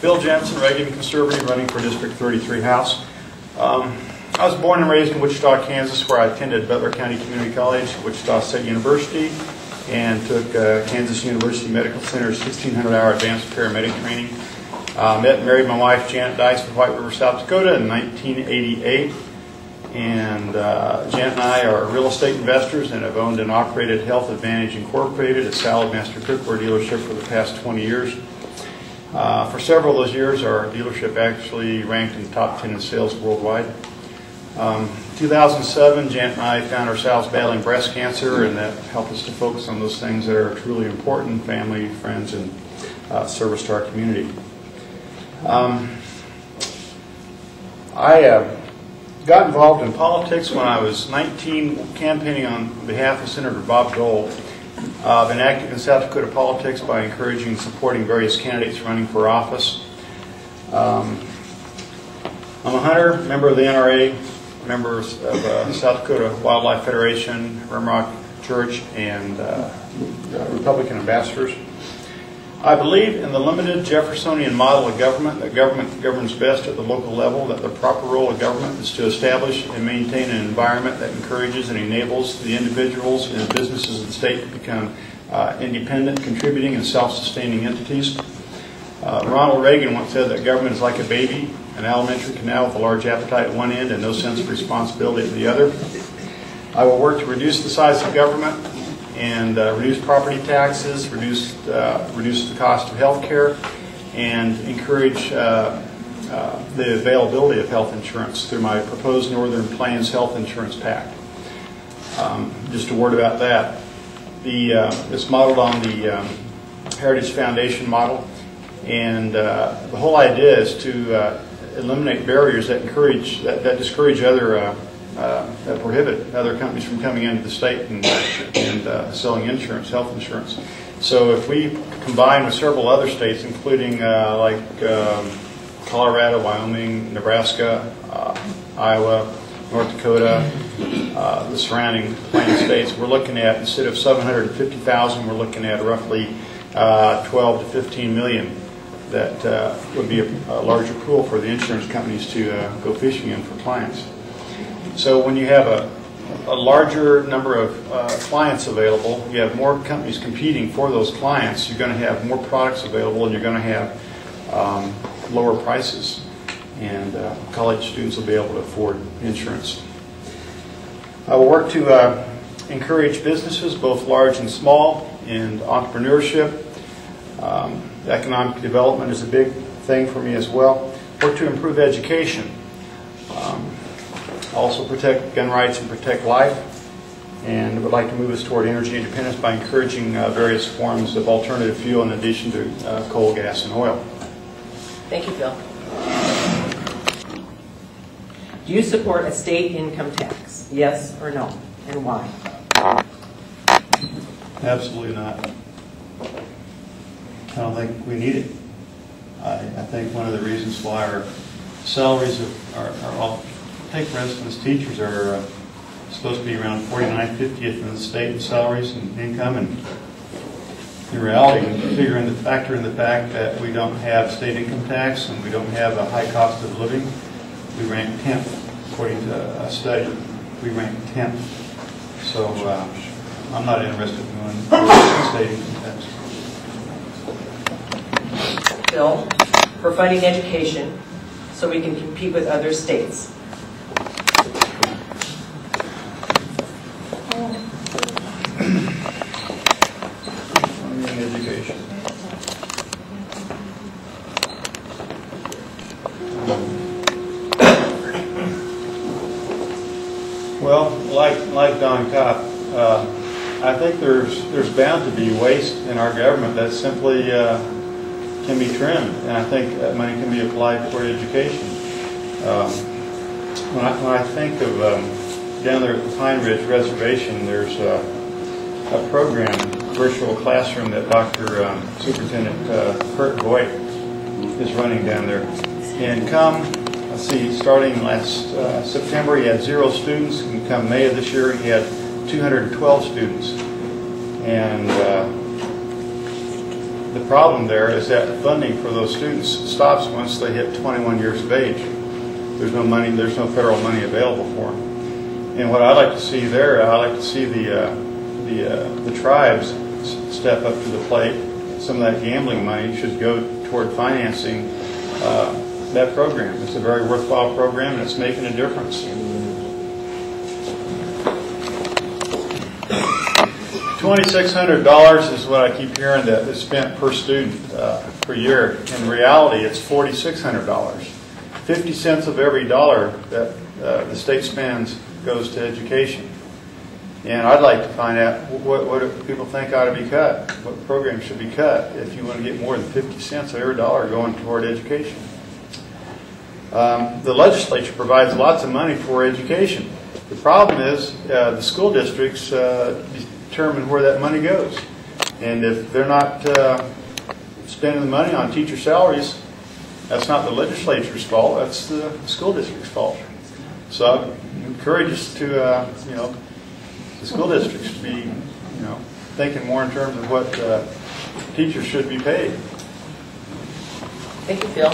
Bill Jensen, Reagan Conservative, running for District 33 House. I was born and raised in Wichita, Kansas, where I attended Butler County Community College, Wichita State University, and took Kansas University Medical Center's 1,600-hour advanced paramedic training. Met and married my wife, Janet Dice, in White River, South Dakota in 1988. And Janet and I are real estate investors and have owned and operated Health Advantage Incorporated, a Salad Master Cookware dealership, for the past 20 years. For several of those years, our dealership actually ranked in the top 10 in sales worldwide. 2007, Janet and I found ourselves battling breast cancer, and that helped us to focus on those things that are truly important: family, friends, and service to our community. I got involved in politics when I was 19, campaigning on behalf of Senator Bob Dole. I've been active in South Dakota politics by encouraging and supporting various candidates running for office. I'm a hunter, member of the NRA, members of South Dakota Wildlife Federation, Rimrock Church, and Republican ambassadors. I believe in the limited Jeffersonian model of government, that government governs best at the local level, that the proper role of government is to establish and maintain an environment that encourages and enables the individuals and businesses of the state to become independent, contributing, and self-sustaining entities. Ronald Reagan once said that government is like a baby, an elementary canal with a large appetite at one end and no sense of responsibility at the other. I will work to reduce the size of government and reduce property taxes, reduce the cost of health care, and encourage the availability of health insurance through my proposed Northern Plains Health Insurance Pact. Just a word about that. It's modeled on the Heritage Foundation model, and the whole idea is to eliminate barriers that discourage other that prohibit other companies from coming into the state and selling insurance, health insurance. So if we combine with several other states, including like Colorado, Wyoming, Nebraska, Iowa, North Dakota, the surrounding plain states, we're looking at, instead of 750,000, we're looking at roughly 12 to 15 million. That would be a larger pool for the insurance companies to go fishing in for clients. So when you have a larger number of clients available, you have more companies competing for those clients, you're going to have more products available, and you're going to have lower prices. And college students will be able to afford insurance. I will work to encourage businesses, both large and small, and entrepreneurship. Economic development is a big thing for me as well. Work to improve education. Also protect gun rights and protect life, and would like to move us toward energy independence by encouraging various forms of alternative fuel in addition to coal, gas, and oil. Thank you, Bill. Do you support a state income tax? Yes or no? And why? Absolutely not. I don't think we need it. I think one of the reasons why our salaries are all, take for instance, teachers are supposed to be around 49th, 50th in the state in salaries and income, and in reality, when you factor in the fact that we don't have state income tax and we don't have a high cost of living, we rank 10th, according to a study. We rank 10th. So I'm not interested in going state income tax. Bill, for funding education so we can compete with other states. Funding education. Well, like Don Kopp, I think there's bound to be waste in our government that simply can be trimmed, and I think that money can be applied toward education. When I think of down there at the Pine Ridge Reservation, there's a program, virtual classroom, that Dr. Superintendent Kurt Voigt is running down there. And let's see, starting last September, he had 0 students, and come May of this year, he had 212 students. And The problem there is that funding for those students stops once they hit 21 years of age. There's no money, there's no federal money available for them. And what I'd like to see there, I'd like to see the tribes step up to the plate. Some of that gambling money should go toward financing that program. It's a very worthwhile program, and it's making a difference. $2,600 is what I keep hearing that is spent per student per year. In reality, it's $4,600. 50 cents of every dollar that the state spends goes to education. And I'd like to find out what do people think ought to be cut, what programs should be cut if you want to get more than 50 cents of every dollar going toward education. The legislature provides lots of money for education. The problem is the school districts determine where that money goes. And if they're not spending the money on teacher salaries, that's not the legislature's fault, that's the school district's fault. So I encourage us to, the school districts to be, thinking more in terms of what teachers should be paid. Thank you, Phil.